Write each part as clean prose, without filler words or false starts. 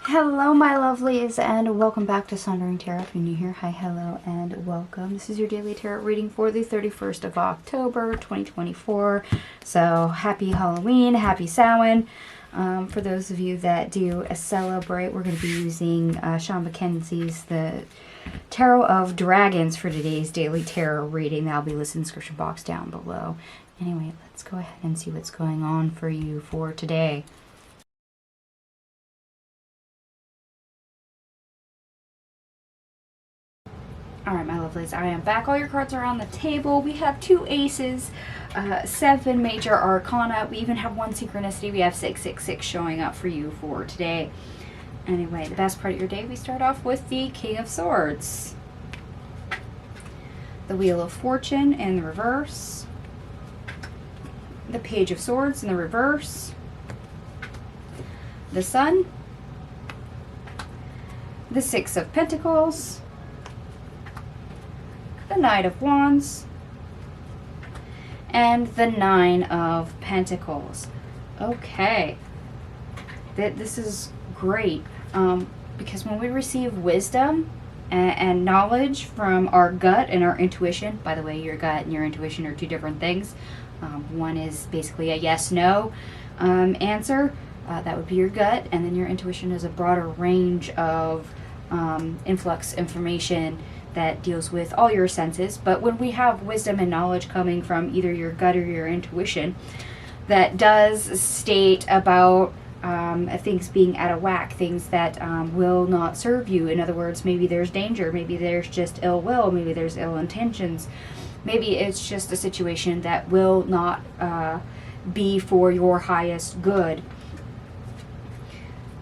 Hello, my lovelies, and welcome back to Sundering Tarot. If you're new here, hi, hello, and welcome. This is your daily tarot reading for the 31st of October, 2024. So, happy Halloween, happy Samhain. For those of you that do celebrate, we're going to be using Shawn MacKenzie's The Tarot of Dragons for today's daily tarot reading. That'll be listed in the description box down below. Anyway, let's go ahead and see what's going on for you for today. Alright, my lovelies, I am back. All your cards are on the table. We have 2 aces, 7 major arcana. We even have 1 synchronicity. We have 666 showing up for you for today. Anyway, the best part of your day, we start off with the King of Swords. The Wheel of Fortune in the reverse. The Page of Swords in the reverse. The Sun. The Six of Pentacles. The Knight of Wands, and the Nine of Pentacles. Okay, this is great because when we receive wisdom and knowledge from our gut and our intuition, by the way, your gut and your intuition are 2 different things. One is basically a yes-no answer. That would be your gut, and then your intuition is a broader range of influx information that deals with all your senses. But when we have wisdom and knowledge coming from either your gut or your intuition that does state about things being out of whack, things that will not serve you. In other words, maybe there's danger, maybe there's just ill will, maybe there's ill intentions, maybe it's just a situation that will not be for your highest good,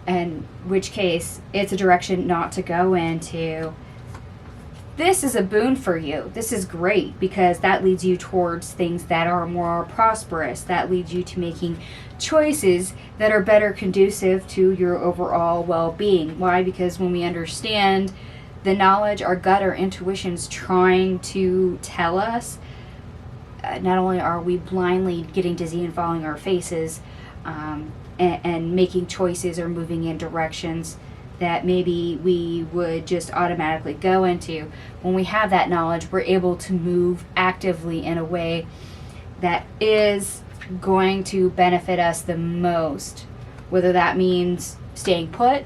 in which case it's a direction not to go into. This is a boon for you. This is great because that leads you towards things that are more prosperous. That leads you to making choices that are better conducive to your overall well-being. Why? Because when we understand the knowledge, our gut, our intuition's trying to tell us, not only are we blindly getting dizzy and falling our faces and making choices or moving in directions that maybe we would just automatically go into. When we have that knowledge, we're able to move actively in a way that is going to benefit us the most. Whether that means staying put,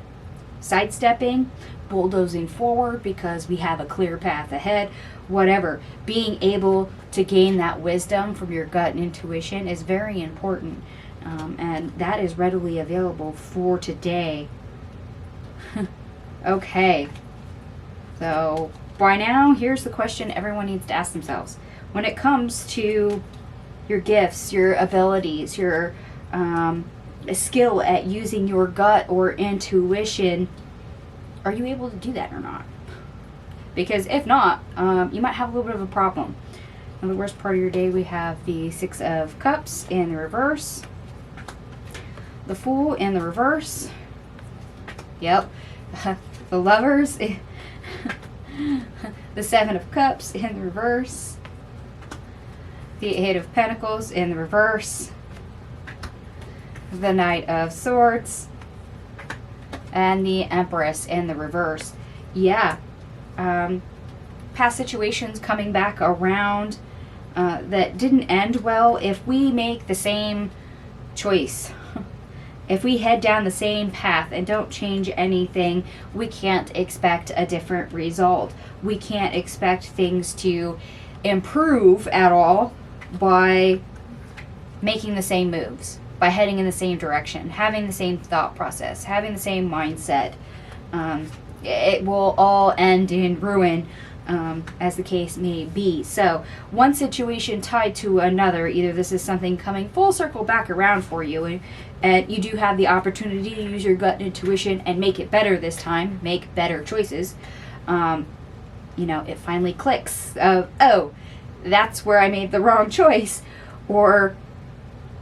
sidestepping, bulldozing forward because we have a clear path ahead, whatever. Being able to gain that wisdom from your gut and intuition is very important. And that is readily available for today. Okay, so by now, here's the question everyone needs to ask themselves. When it comes to your gifts, your abilities, your skill at using your gut or intuition, are you able to do that or not? Because if not, you might have a little bit of a problem. In the worst part of your day, we have the 6 of Cups in the reverse, the Fool in the reverse. Yep. The Lovers, the 7 of Cups in the reverse, the 8 of Pentacles in the reverse, the Knight of Swords, and the Empress in the reverse. Yeah, past situations coming back around that didn't end well. If we make the same choice, if we head down the same path and don't change anything, we can't expect a different result. We can't expect things to improve at all by making the same moves, by heading in the same direction, having the same thought process, having the same mindset. It will all end in ruin, as the case may be. So one situation tied to another, either this is something coming full circle back around for you, and you do have the opportunity to use your gut and intuition and make it better this time, make better choices. It finally clicks. Oh, that's where I made the wrong choice. Or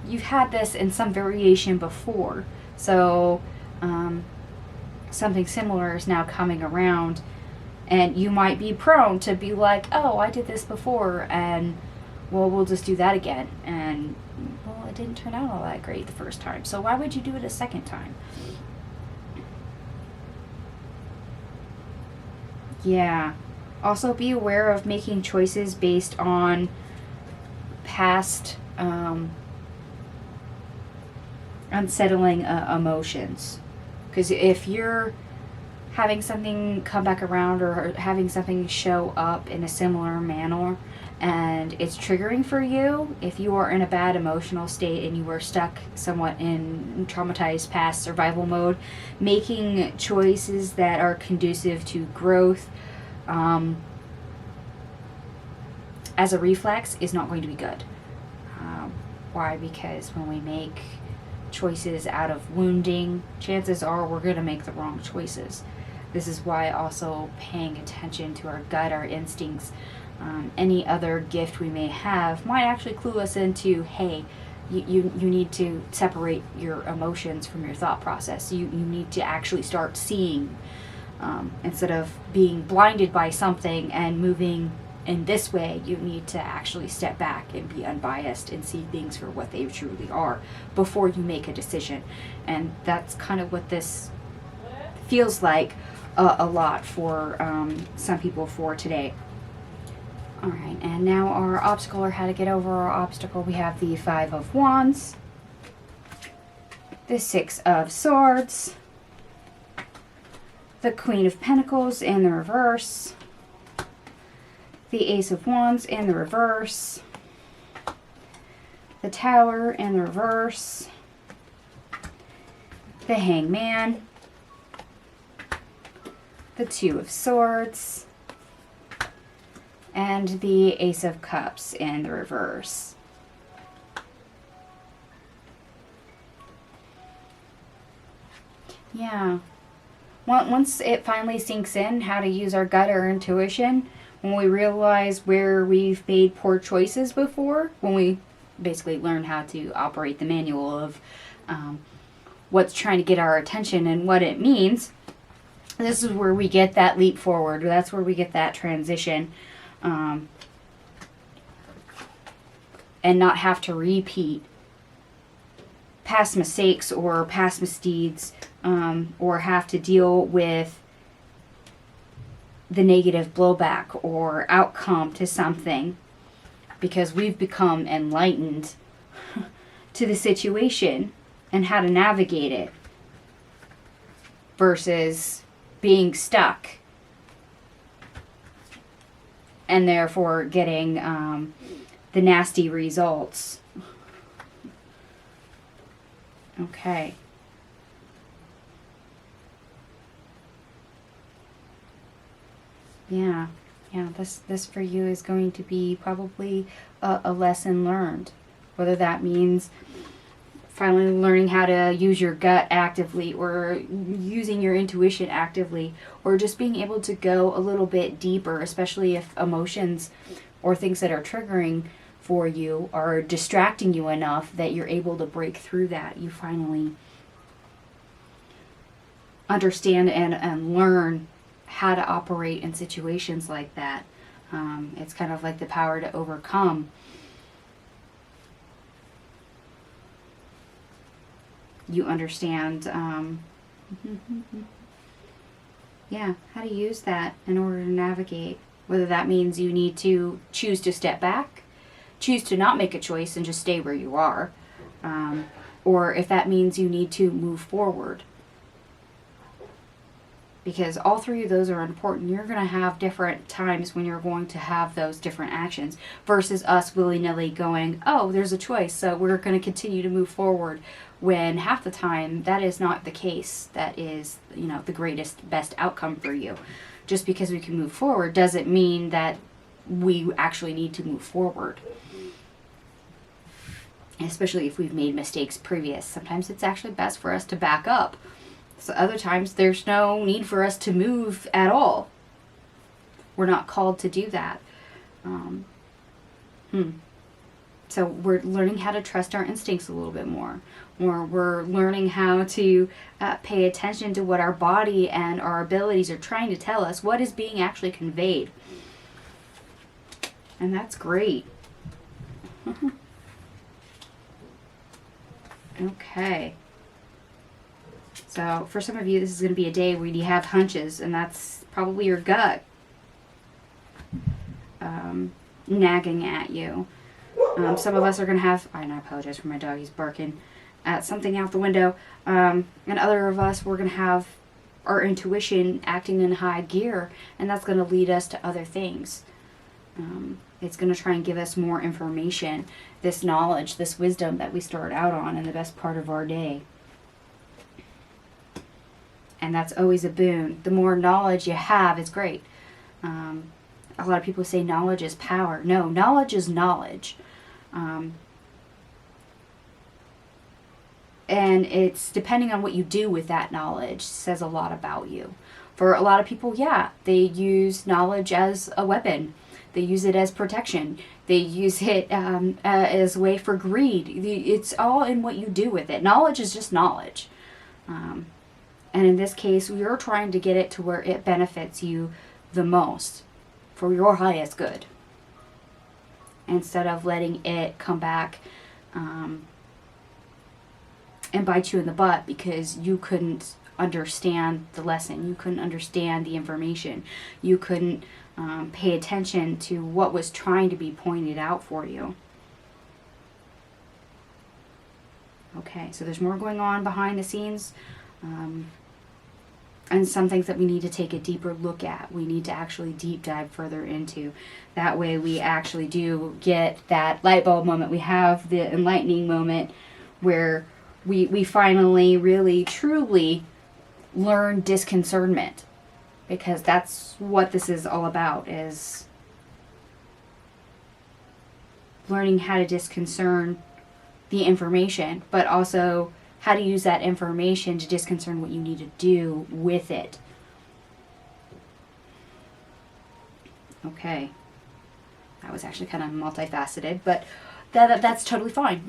you've had this in some variation before. So something similar is now coming around. And you might be prone to be like, oh, I did this before, and well, we'll just do that again. And well, it didn't turn out all that great the first time. So why would you do it a second time? Yeah. Also be aware of making choices based on past unsettling emotions. Because if you're having something come back around or having something show up in a similar manner and it's triggering for you, if you are in a bad emotional state and you are stuck somewhat in traumatized past survival mode, making choices that are conducive to growth as a reflex is not going to be good. Why? Because when we make choices out of wounding, chances are we're going to make the wrong choices. This is why also paying attention to our gut, our instincts, any other gift we may have might actually clue us into, hey, you need to separate your emotions from your thought process. You need to actually start seeing instead of being blinded by something and moving in this way. You need to actually step back and be unbiased and see things for what they truly are before you make a decision. And that's kind of what this feels like a lot for some people for today. Alright, and now our obstacle, or how to get over our obstacle, we have the Five of Wands, the Six of Swords, the Queen of Pentacles in the reverse, the Ace of Wands in the reverse, the Tower in the reverse, the Hangman, the Two of Swords, and the Ace of Cups in the reverse. Yeah. Once it finally sinks in how to use our gut or intuition, when we realize where we've made poor choices before, when we basically learn how to operate the manual of what's trying to get our attention and what it means, this is where we get that leap forward. That's where we get that transition. And not have to repeat past mistakes or past misdeeds, or have to deal with the negative blowback or outcome to something, because we've become enlightened to the situation and how to navigate it versus being stuck and therefore getting the nasty results. Okay. Yeah, this for you is going to be probably a lesson learned. Whether that means finally learning how to use your gut actively, or using your intuition actively, or just being able to go a little bit deeper, especially if emotions or things that are triggering for you are distracting you enough that you're able to break through that. You finally understand and learn how to operate in situations like that. It's kind of like the power to overcome. You understand, yeah, how to use that in order to navigate. Whether that means you need to choose to step back, choose to not make a choice and just stay where you are, or if that means you need to move forward. Because all three of those are important. You're going to have different times when you're going to have those different actions versus us willy-nilly going, oh, there's a choice, so we're going to continue to move forward, when half the time that is not the case. That is, the greatest, best outcome for you. Just because we can move forward doesn't mean that we actually need to move forward. Especially if we've made mistakes previous. Sometimes it's actually best for us to back up. So other times there's no need for us to move at all. We're not called to do that. So we're learning how to trust our instincts a little bit more. Or we're learning how to pay attention to what our body and our abilities are trying to tell us, what is being actually conveyed. And that's great. Okay. So for some of you, this is going to be a day where you have hunches, and that's probably your gut nagging at you. Some of us are going to have, and I apologize for my dog, he's barking at something out the window, and other of us, we're going to have our intuition acting in high gear, and that's going to lead us to other things. It's going to try and give us more information, this knowledge, this wisdom that we start out on in the best part of our day. And that's always a boon. The more knowledge you have is great. A lot of people say knowledge is power. No, knowledge is knowledge. And it's depending on what you do with that knowledge says a lot about you. For a lot of people, yeah, they use knowledge as a weapon. They use it as protection. They use it as a way for greed. It's all in what you do with it. Knowledge is just knowledge. And in this case, you're trying to get it to where it benefits you the most for your highest good, instead of letting it come back and bite you in the butt because you couldn't understand the lesson. You couldn't understand the information. You couldn't pay attention to what was trying to be pointed out for you. Okay, so there's more going on behind the scenes. And some things that we need to take a deeper look at. We need to actually deep dive further into. That way we actually do get that light bulb moment. We have the enlightening moment where we finally really truly learn discernment. Because that's what this is all about, is learning how to discern the information, but also how to use that information to discern what you need to do with it. Okay. That was actually kind of multifaceted, but that's totally fine.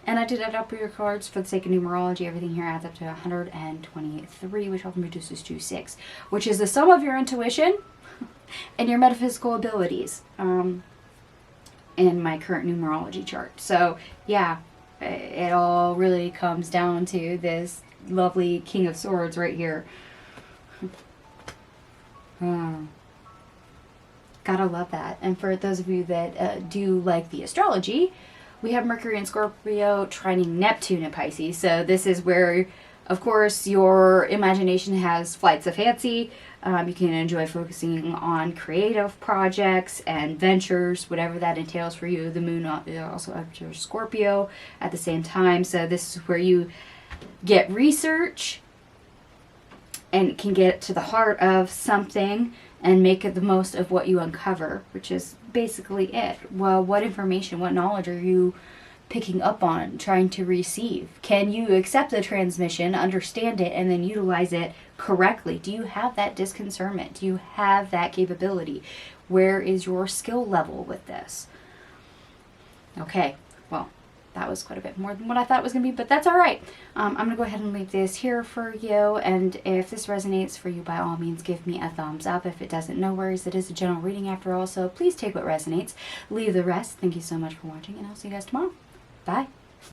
And I did add up your cards for the sake of numerology. Everything here adds up to 123, which often reduces to 6, which is the sum of your intuition and your metaphysical abilities in my current numerology chart. So, yeah. It all really comes down to this lovely King of Swords right here. Gotta love that. And for those of you that do like the astrology, we have Mercury in Scorpio trining Neptune in Pisces. So this is where, of course, your imagination has flights of fancy. You can enjoy focusing on creative projects and ventures, whatever that entails for you. The moon also enters Scorpio at the same time. So this is where you get research and can get to the heart of something and make it the most of what you uncover, which is basically it. Well, what information, what knowledge are you picking up on, trying to receive? Can you accept the transmission, understand it, and then utilize it correctly? Do you have that discernment? Do you have that capability? Where is your skill level with this? Okay, well, that was quite a bit more than what I thought it was going to be, but that's all right. I'm going to go ahead and leave this here for you, and if this resonates for you, by all means, give me a thumbs up. If it doesn't, no worries. It is a general reading after all, so please take what resonates, leave the rest. Thank you so much for watching, and I'll see you guys tomorrow. Bye.